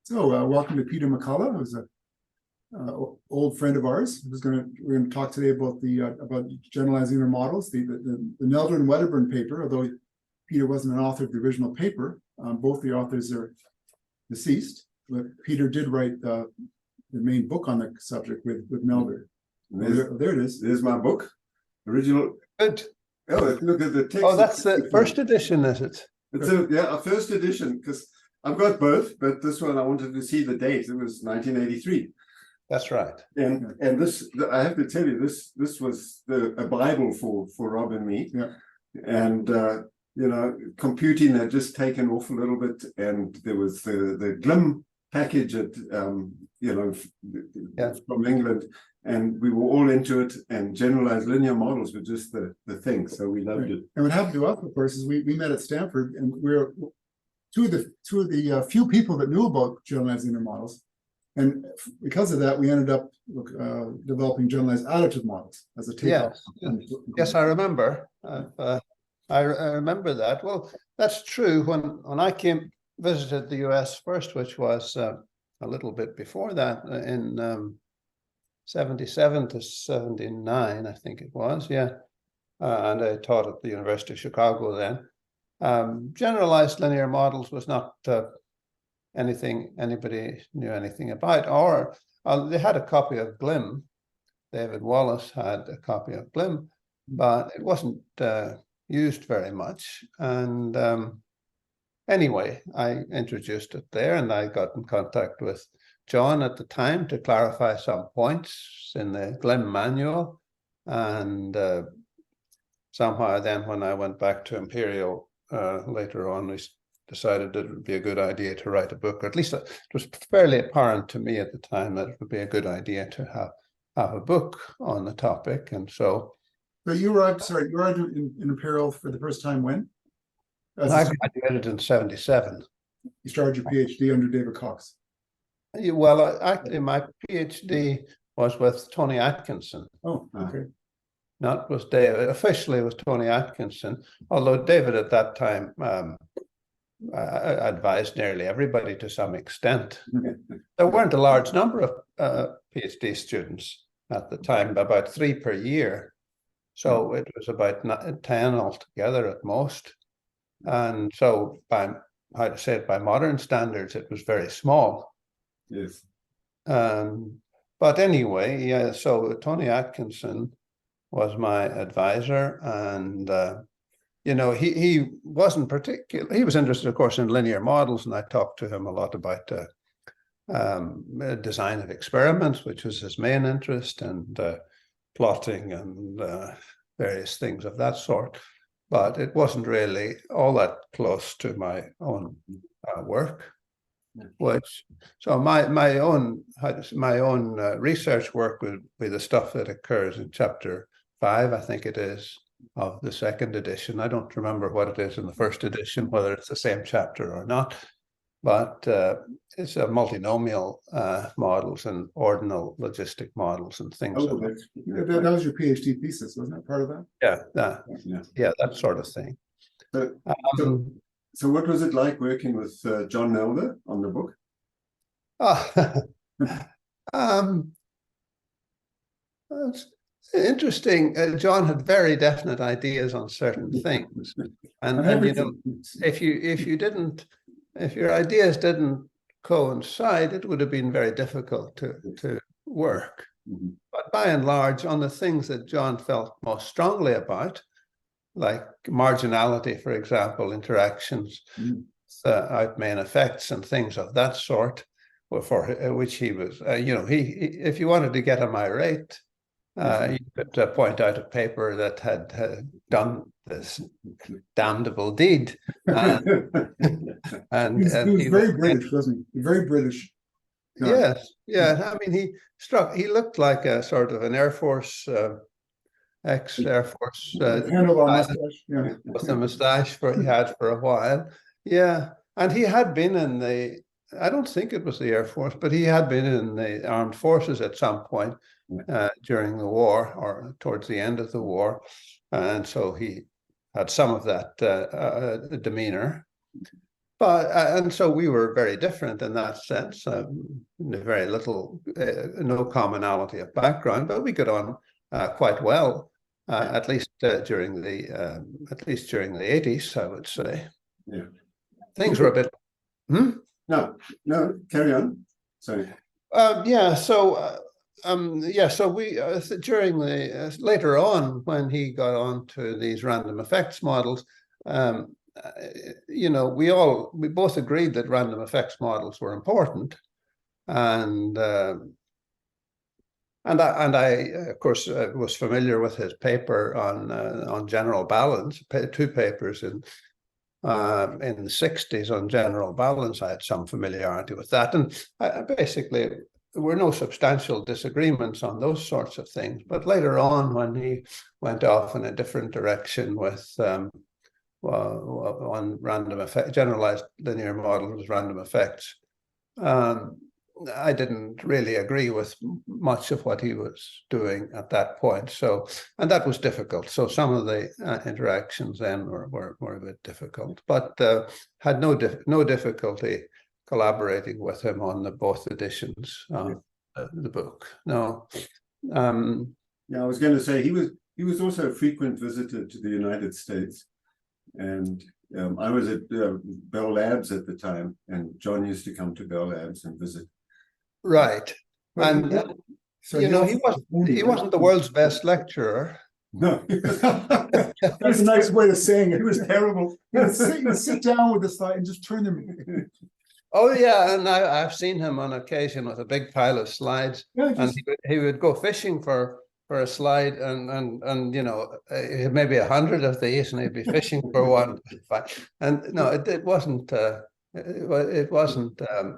So, welcome to Peter McCullagh, who's a old friend of ours. We're going to talk today about about generalized linear models. The Nelder and Wedderburn paper, although Peter wasn't an author of the original paper, both the authors are deceased. But Peter did write the main book on the subject with Nelder. There it is. There's my book, original. Good. Oh, if you look at the text. Oh, that's the first edition, is it? It's a first edition, because I've got both, but this one I wanted to see the date. It was 1983. That's right. And this, I have to tell you, this was a Bible for Rob and me. Yeah. And computing had just taken off a little bit, and there was the Glim package at from England, and we were all into it, and generalized linear models were just the thing, so we loved it. And what happened to us, of course, is we met at Stanford, and we're two of the few people that knew about generalized linear models, and because of that, we ended up developing generalized additive models as a takeoff. Yes, I remember. I remember that. Well, that's true. When I visited the US first, which was a little bit before that, in 77 to 79, I think it was, yeah. And I taught at the University of Chicago then. Generalized linear models was not anything anybody knew anything about, or they had a copy of Glim. David Wallace had a copy of Glim, but it wasn't used very much. And anyway, I introduced it there, and I got in contact with John at the time to clarify some points in the Glim manual. And somehow then when I went back to Imperial later on, we decided that it would be a good idea to write a book, or at least it was fairly apparent to me at the time that it would be a good idea to have a book on the topic. And so you arrived in Imperial for the first time when? I graduated in 77. You started your PhD under David Cox. Well, actually, my PhD was with Tony Atkinson. Oh, okay. Not with David. Officially with Tony Atkinson, although David at that time advised nearly everybody to some extent. There weren't a large number of PhD students at the time, about 3 per year. So it was about 10 altogether at most. And so by modern standards, it was very small. Yes. But anyway, yeah, so Tony Atkinson was my advisor, and he wasn't particular. He was interested, of course, in linear models, and I talked to him a lot about design of experiments, which was his main interest, and plotting and various things of that sort. But it wasn't really all that close to my own work. So my own research work would be the stuff that occurs in chapter 5, I think it is, of the second edition. I don't remember what it is in the first edition, whether it's the same chapter or not, but it's a multinomial models and ordinal logistic models and things. Oh, that was your PhD thesis, wasn't it? Part of that? Yeah, that sort of thing. So what was it like working with John Nelder on the book? It's interesting. John had very definite ideas on certain things, and if your ideas didn't coincide, it would have been very difficult to work. Mm-hmm. But by and large, on the things that John felt most strongly about, like marginality, for example, interactions, out-main effects, and things of that sort, for which he was, if you wanted to get him irate, you could point out a paper that had done this damnable deed. And he was very British, wasn't he? Very British. Yes, yeah. I mean, he looked like a sort of an Air Force, ex-Air Force handlebar mustache, yeah, with a mustache he had for a while. Yeah, and he had been in I don't think it was the Air Force, but he had been in the armed forces at some point during the war or towards the end of the war, and so he had some of that demeanor. But and so we were very different in that sense. Very little, no commonality of background, but we got on quite well. At least during the 80s, I would say. Yeah, things were a bit. No, carry on. Sorry. Yeah. So so we during the later on when he got on to these random effects models, we both agreed that random effects models were important, and I of course was familiar with his paper on general balance, two papers in the 60s on general balance. I had some familiarity with that, and basically there were no substantial disagreements on those sorts of things. But later on, when he went off in a different direction with on random effect, generalized linear models with random effects, I didn't really agree with much of what he was doing at that point. So, and that was difficult. So some of the interactions then were a bit difficult, but had no difficulty collaborating with him on both editions of the book. No. Yeah, I was going to say he was also a frequent visitor to the United States, and I was at Bell Labs at the time, and John used to come to Bell Labs and visit. Right. And he wasn't the world's best lecturer. No. That's a nice way of saying it. It was terrible. He would sit down with the slide and just turn them. Oh yeah, and I've seen him on occasion with a big pile of slides, and he would go fishing for a slide, and maybe 100 of these, and he'd be fishing for one. And no, it wasn't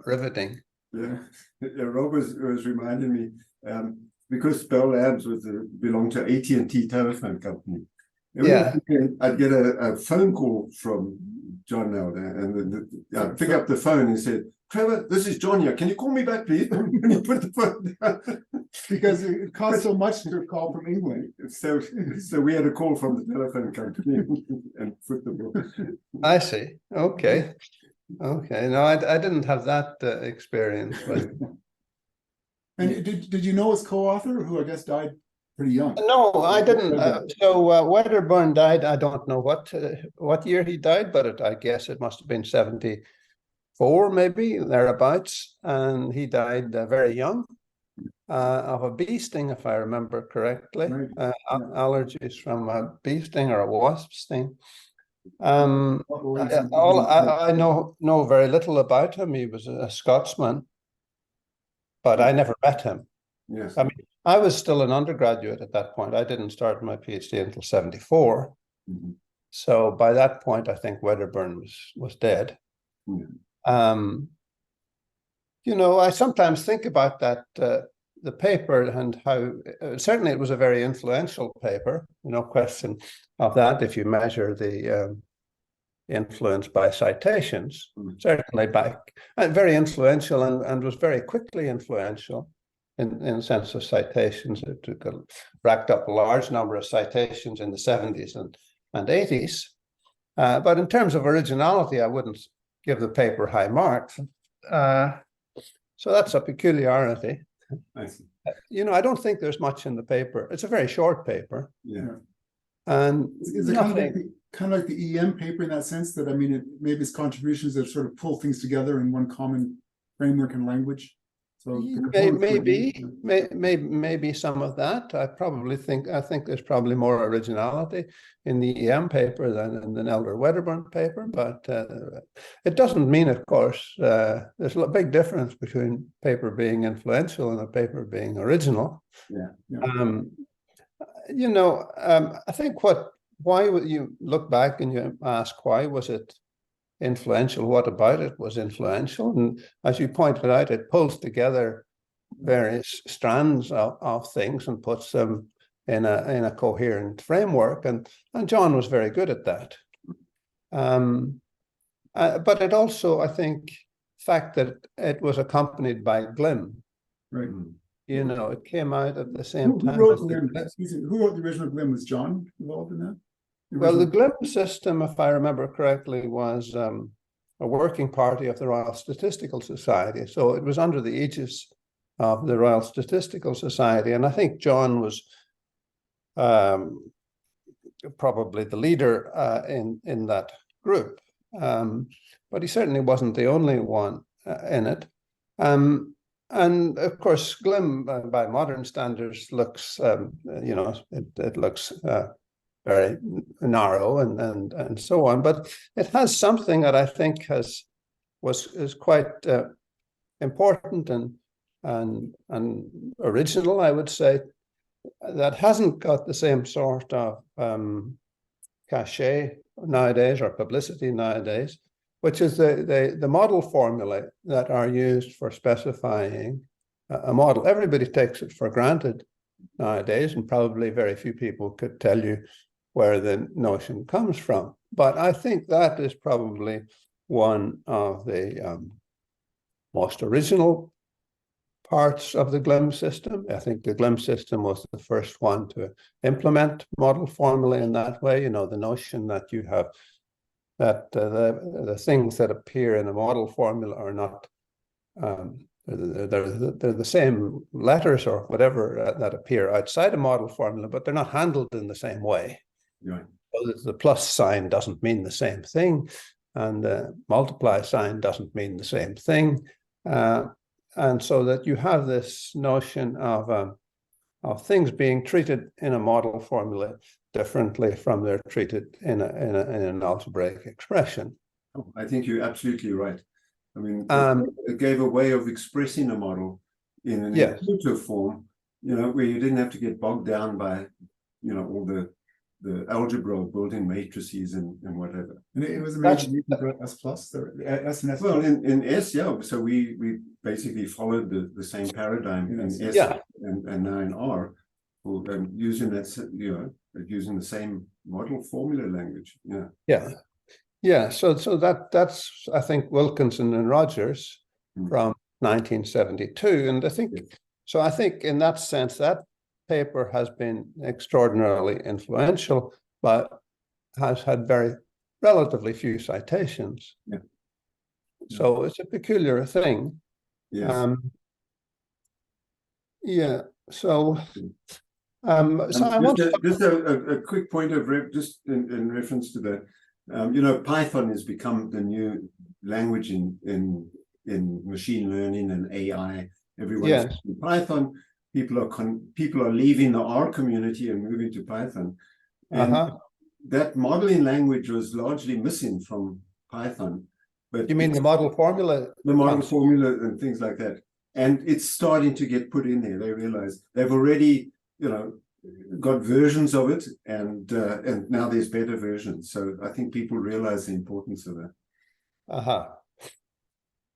riveting. Yeah, Rob was reminding me, because Bell Labs belonged to AT&T telephone company. I'd get a phone call from John Nelder, and I'd pick up the phone and said, "Trevor, this is John here. Can you call me back, please?" And he put the phone down. Because it cost so much to call from England. So we had a call from the telephone company and put the book. I see. Okay. No, I didn't have that experience. But... And did you know his co-author, who I guess died pretty young? No, I didn't. So Wedderburn died. I don't know what year he died, but I guess it must have been 74, maybe thereabouts. And he died very young of a bee sting, if I remember correctly. Right. Allergies from a bee sting or a wasp sting. I know very little about him. He was a Scotsman, but I never met him. Yes. I mean, I was still an undergraduate at that point. I didn't start my PhD until 74. Mm-hmm. So by that point, I think Wedderburn was dead. Mm-hmm. I sometimes think about that, the paper, and how certainly it was a very influential paper, no question of that, if you measure the influence by citations. Certainly very influential, and was very quickly influential in sense of citations. It racked up a large number of citations in the 70s and 80s. But in terms of originality, I wouldn't give the paper high marks. So that's a peculiarity. I see. I don't think there's much in the paper. It's a very short paper. Yeah. And is it kind of like the EM paper in that sense, that, I mean, maybe its contributions that sort of pull things together in one common framework and language? So maybe some of that. I think there's probably more originality in the EM paper than in the Nelder Wedderburn paper, but it doesn't mean, of course, there's a big difference between paper being influential and a paper being original. Yeah. I think why would you look back and you ask, why was it influential? What about it was influential? And as you pointed out, it pulls together various strands of things and puts them in a coherent framework. And John was very good at that. But it also, I think, the fact that it was accompanied by Glim. Right. It came out at the same time. Who wrote the original Glim? Was John involved in that? Well, the Glim system, if I remember correctly, was a working party of the Royal Statistical Society. So it was under the aegis of the Royal Statistical Society. And I think John was probably the leader in that group. But he certainly wasn't the only one in it. And of course, Glim, by modern standards, looks, it looks very narrow and so on. But it has something that I think is quite important and original, I would say, that hasn't got the same sort of cachet nowadays or publicity nowadays, which is the model formulae that are used for specifying a model. Everybody takes it for granted nowadays, and probably very few people could tell you where the notion comes from. But I think that is probably one of the most original parts of the Glim system. I think the Glim system was the first one to implement model formulae in that way. You know, the notion that you have that the things that appear in a model formula are not, they're the same letters or whatever that appear outside a model formula, but they're not handled in the same way. Right. So the plus sign doesn't mean the same thing, and the multiply sign doesn't mean the same thing. And so that you have this notion of things being treated in a model formula differently from they're treated in an algebraic expression. Oh, I think you're absolutely right. I mean, it gave a way of expressing a model in an intuitive form, you know, where you didn't have to get bogged down by, you know, all the algebra building matrices and whatever. And it was amazing. S plus or S and S. Well, in S, yeah. So we basically followed the same paradigm in S and now in R, using that, you know, using the same model formula language. Yeah. So that's I think Wilkinson and Rogers from 1972, and I think so. I think in that sense that paper has been extraordinarily influential, but has had relatively few citations. Yeah. So it's a peculiar thing. Yes. So I want just a quick point of just in reference to that. You know, Python has become the new language in machine learning and AI. Everyone's using Python. People are leaving the R community and moving to Python. And that modeling language was largely missing from Python. But you mean the model formula? The model formula and things like that. And it's starting to get put in there. They realize they've already, you know, got versions of it, and now there's better versions. So I think people realize the importance of that.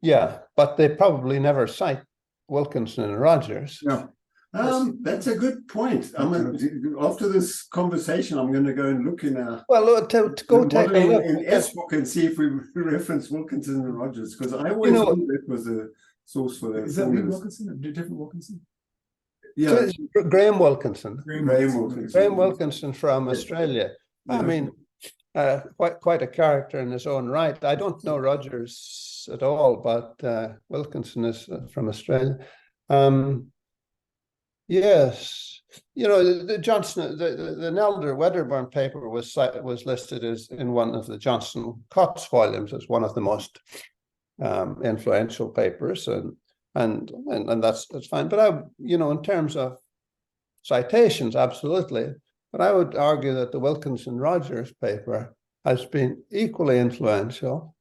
Yeah, but they probably never cite Wilkinson and Rogers. Yeah. That's a good point. After this conversation, I'm going to go and look in our to go take a look in S book and see if we reference Wilkinson and Rogers, because I always knew that was a source for that. Is that Wilkinson? A different Wilkinson? Yeah, so Graham Wilkinson. Graham Wilkinson from Australia. I mean, quite a character in his own right. I don't know Rogers at all, but Wilkinson is from Australia. Yes, you know, the Johnson, the Nelder Wedderburn paper was listed as in one of the Johnson Cox volumes as one of the most influential papers, and that's fine. But you know, in terms of citations, absolutely. But I would argue that the Wilkinson-Rogers paper has been equally influential,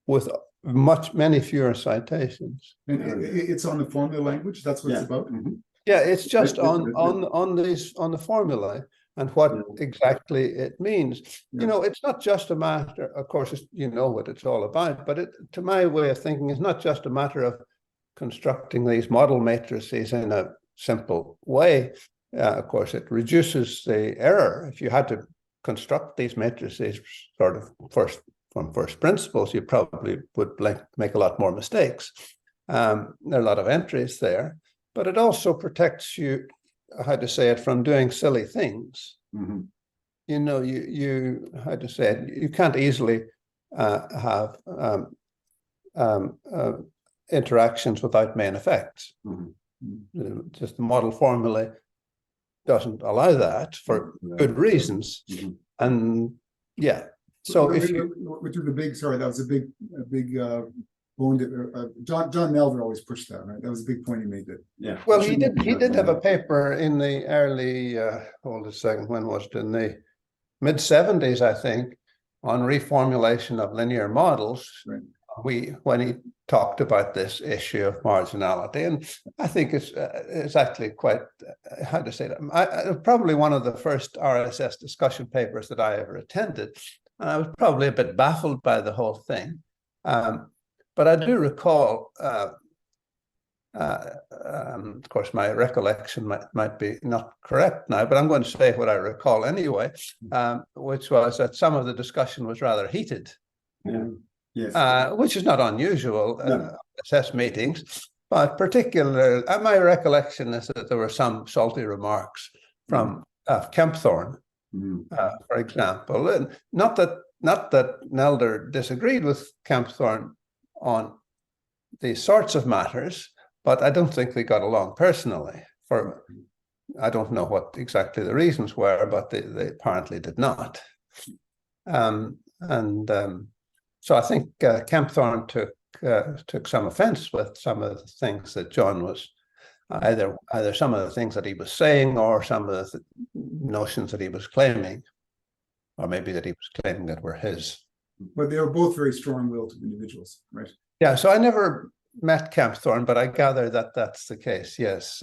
with many fewer citations. And it's on the formula language. That's what it's about. Mm-hmm. Yeah, it's just on the formulae and what exactly it means. Yeah. You know, it's not just a matter, of course, you know what it's all about, but to my way of thinking, it's not just a matter of constructing these model matrices in a simple way. Of course, it reduces the error. If you had to construct these matrices sort of from first principles, you probably would make a lot more mistakes. There are a lot of entries there. But it also protects you, how to say it, from doing silly things. Mm-hmm. You know, you how to say it, you can't easily have interactions without main effects. Just the model formulae doesn't allow that for good reasons. And yeah, so if you, which is a big, sorry, that was a big bone that John Nelder always pushed that, right? That was a big point he made. That well, he did have a paper in the early hold a second, when was it? In the mid-70s, I think, on reformulation of linear models. Right. When he talked about this issue of marginality, and I think it's actually quite how to say that. Probably one of the first RSS discussion papers that I ever attended, and I was probably a bit baffled by the whole thing. But I do recall, of course, my recollection might be not correct now, but I'm going to say what I recall anyway, which was that some of the discussion was rather heated. Yeah. Yes. Which is not unusual SS meetings, but particularly my recollection is that there were some salty remarks from Kempthorne, for example, and not that Nelder disagreed with Kempthorne on these sorts of matters, but I don't think they got along personally. I don't know what exactly the reasons were, but they apparently did not. So I think Kempthorne took some offense with some of the things that John was either some of the things that he was saying or some of the notions that he was claiming, or maybe that he was claiming that were his. But they were both very strong-willed individuals, right? Yeah. So I never met Kempthorne, but I gather that that's the case. Yes.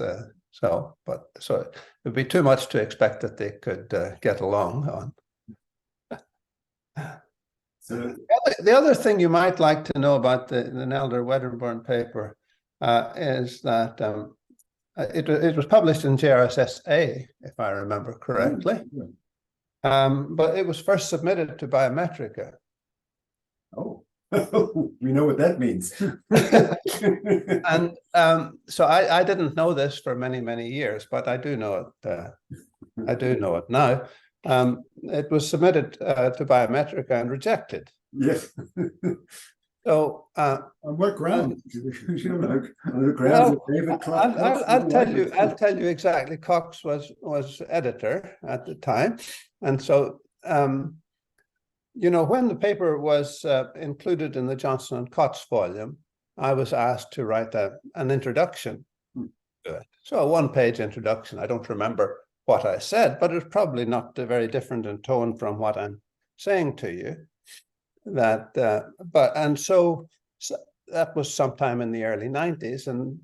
So it would be too much to expect that they could get along on. So the other thing you might like to know about the Nelder-Wedderburn paper is that it was published in JRSS-A, if I remember correctly. But it was first submitted to Biometrika. Oh, we know what that means. And so I didn't know this for many, many years, but I do know it. I do know it now. It was submitted to Biometrika and rejected. Yes. So on what ground? I'll tell you exactly. Cox was editor at the time, and so when the paper was included in the Johnson and Cox volume, I was asked to write an introduction to it. So a one-page introduction. I don't remember what I said, but it's probably not very different in tone from what I'm saying to you. So that was sometime in the early 90s, and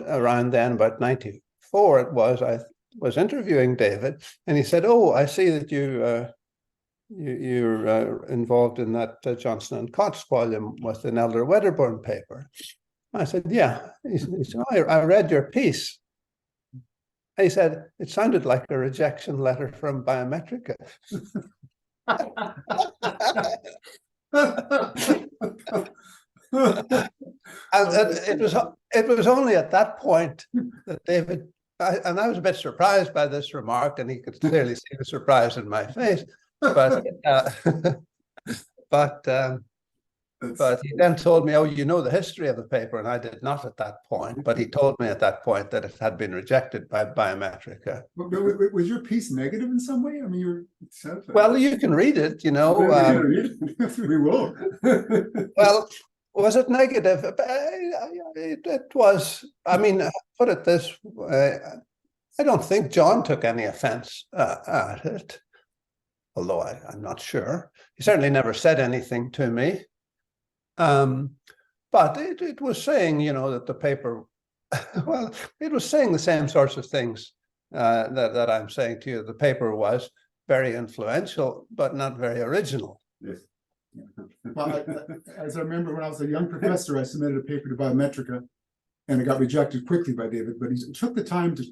around then, about 94, it was. I was interviewing David, and he said, "Oh, I see that you're involved in that Johnson and Cox volume with the Nelder-Wedderburn paper." I said, "Yeah." He said, "Oh, I read your piece." He said, "It sounded like a rejection letter from Biometrika." And it was only at that point that David, and I was a bit surprised by this remark, and he could clearly see the surprise in my face. But he then told me, "Oh, you know the history of the paper," and I did not at that point. But he told me at that point that it had been rejected by Biometrika. Was your piece negative in some way? I mean, well, you can read it. We will. Well, was it negative? It was. I mean, put it this way: I don't think John took any offense at it, although I'm not sure. He certainly never said anything to me. But it was saying, that the paper, well, it was saying the same sorts of things that I'm saying to you. The paper was very influential, but not very original. Yes. Well, as I remember, when I was a young professor, I submitted a paper to Biometrika, and it got rejected quickly by David. But he took the time to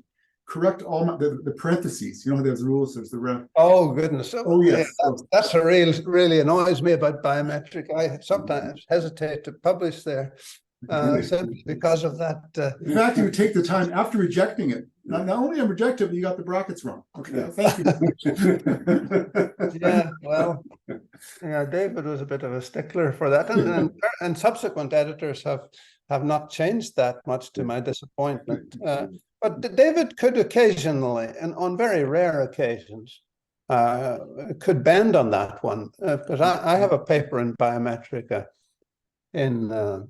correct all the parentheses. There's rules. There's the ref. Oh goodness! Oh yes, that's a really annoys me about Biometrika. I sometimes hesitate to publish there simply because of that. In fact, you would take the time after rejecting it. Not only I'm rejected, but you got the brackets wrong. Okay, thank you. Yeah, well, yeah, David was a bit of a stickler for that, and subsequent editors have not changed that much, to my disappointment. But David could occasionally, and on very rare occasions, could bend on that one, because I have a paper in Biometrika in the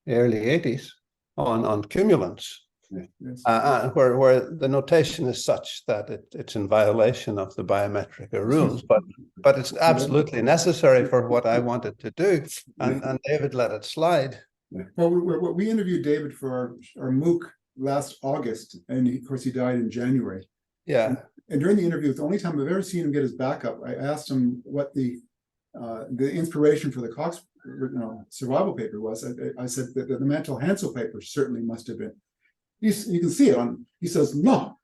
early 80s on cumulants. Yes. Where the notation is such that it's in violation of the Biometrika rules, but it's absolutely necessary for what I wanted to do, and David let it slide. Well, we interviewed David for our MOOC last August, and of course he died in January. Yeah. And during the interview, it's the only time I've ever seen him get his back up. I asked him what the inspiration for the Cox survival paper was. I said that the Mantel Hansel paper certainly must have been. You can see it on. He says, no,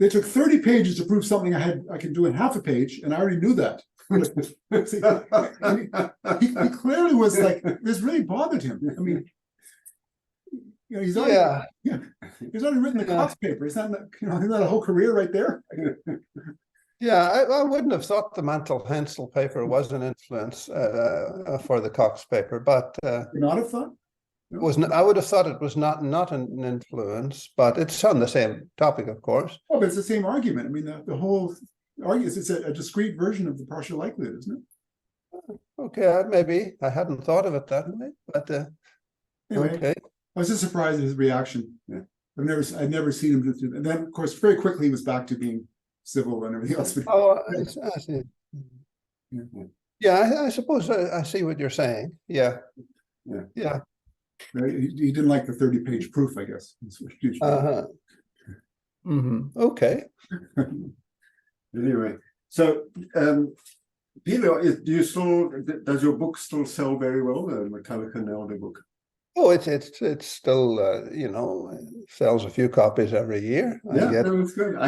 they took 30 pages to prove something I could do in half a page, and I already knew that. he clearly was like, this really bothered him. I mean, he's already, he's already written the Cox paper. Isn't that a whole career right there? Yeah, I wouldn't have thought the Mantel Hansel paper was an influence for the Cox paper, but you not have thought? No. I would have thought it was not an influence, but it's on the same topic, of course. Oh, but it's the same argument. I mean, the whole argument, it's a discrete version of the partial likelihood, isn't it? Okay, maybe I hadn't thought of it that way, but anyway, okay. I was just surprised at his reaction. Yeah. I'd never seen him do that. And then, of course, very quickly he was back to being civil and everything else. Oh, I see. Yeah, I suppose I see what you're saying. Yeah. He didn't like the 30-page proof, I guess. Okay. Anyway, so Peter, does your book still sell very well? The McCullagh and Nelder book. Oh, it's still sells a few copies every year. That's good.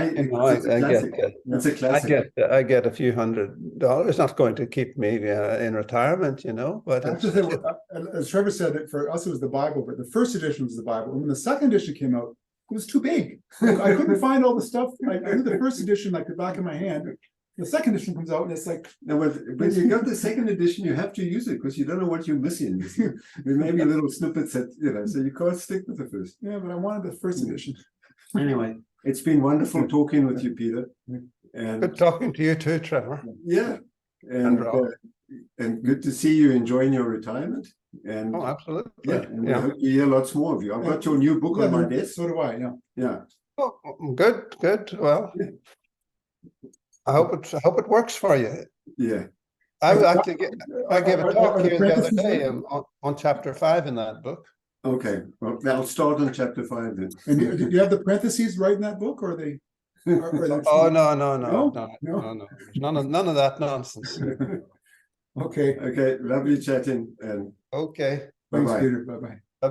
It's a classic. I get a few $100. It's not going to keep me in retirement, but as Trevor said, for us it was the Bible, but the first edition was the Bible. And when the second edition came out, it was too big. I couldn't find all the stuff. I knew the first edition like the back of my hand. The second edition comes out and it's like, when you got the second edition, you have to use it because you don't know what you're missing. There may be little snippets that so you can't stick with the first. Yeah, but I wanted the first edition. Anyway, it's been wonderful talking with you, Peter. And good talking to you too, Trevor. Yeah, and good to see you enjoying your retirement. And absolutely. Yeah, and we hope you hear lots more of you. I've got your new book on my desk. So do I. Yeah. Oh, good. Well. I hope it works for you. Yeah. I gave a talk here the other day on chapter 5 in that book. Okay, well, I'll start on chapter 5 then. And do you have the parentheses right in that book, or are they? Oh no! There's none of that nonsense. Okay. Lovely chatting. And okay. Thanks, Peter. Bye. Bye.